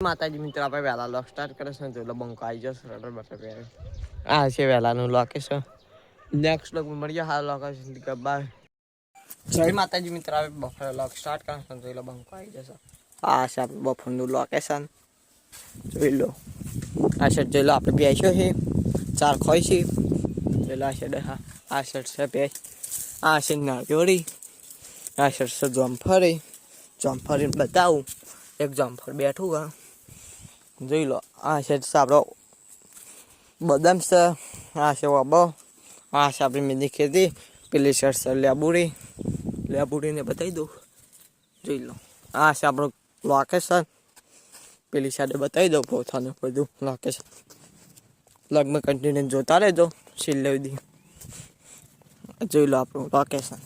માતાજી મિત્ર આપણે વહેલા લોક સ્ટાર્ટ કરે છે જો બંકો આવી જશે રડર બટર આ છે વહેલાનું લોકેશન નેક્સ્ટ લોક મળીએ હાલ લોકેશન કે બાય જય માતાજી મિત્ર આપણે બફર લોક સ્ટાર્ટ કરે છે જોઈ લો બંકો આવી જશે આ છે આપણે બફરનું લોકેશન જોઈ લો આ સાઈડ જોઈ લો આપણે બેસ્યો છે ચાર ખોઈ છે જોઈ લો આ સાઈડ હા આ સાઈડ છે બે આ છે નાળિયોરી આ સાઈડ છે જમફરી બતાવું એક જમફર બેઠું હા જોઈ લો આ સાઈડ છે આપણો બદામ છે આ છે વાબો આ છે આપણી મેંદી ખેતી પેલી સાઈડ છે લેબુડીને બતાવી દઉં જોઈ લો આ છે આપણું લોકેશન પેલી સાઈડે બતાવી દઉં પોતાનું બધું લોકેશન લગમાં કન્ટિન્યુ જોતા રહેજો છેલ્લે સુધી જોઈ લો આપણું લોકેશન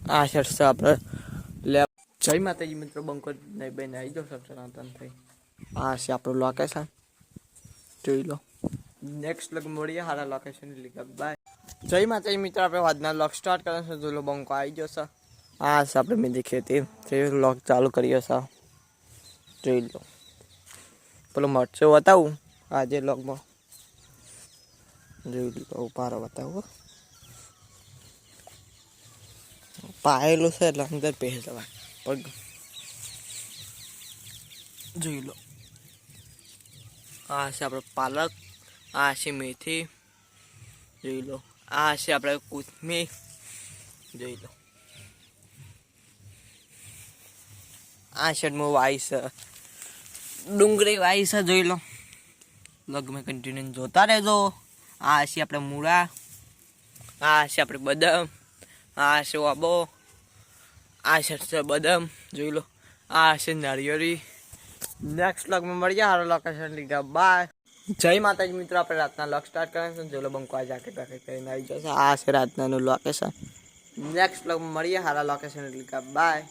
આ સાઈડ છે આપણે જય માતાજી મિત્રો બંકો નહીં બેન આવી જાઓ સનાતન થઈ આ છે આપણું લોકેશન જોઈ લો નેક્સ્ટ લગ મળીએ સારા લોકેશન લીધા બાય જય માતાજી મિત્રો આપણે વાદના લોક સ્ટાર્ટ કરે છે જોઈ લો બંકો આવી જશે આ છે આપણે મેંદી ખેતી લોક ચાલુ કરીએ છે જોઈ લો પેલો મરચો બતાવું આજે લોગમાં જોઈ લો ઉપારો બતાવું પાયેલું છે એટલે અંદર પહેર જવાય પગ જોઈ લો આ છે આપણે પાલક આ છે મેથી જોઈ લો આ છે આપણે કોથમીર જોઈ લો આ સાઈડમાં વાઈ છે ડુંગળી વાઈ છે જોઈ લો લગમાં કન્ટિન્યુ જોતા રહેજો આ છે આપણે મૂળા આ છે આપણે બદામ આ છે વાબો આ છે બદામ જોઈ લો આ છે નાળિયેરી નેક્સ્ટ વ્લોગમાં મળીએ સારો લોકેશન લીધા બાય જય માતાજી મિત્રો આપણે રાતના લોક સ્ટાર્ટ કરે છે જોઈ લો બંકો આ જાકેટ વાકેટ કરીને આવી જશે આ છે રાતનાનું લોકેશન નેક્સ્ટ વ્લોગમાં મળીએ સારા લોકેશન લીધા બાય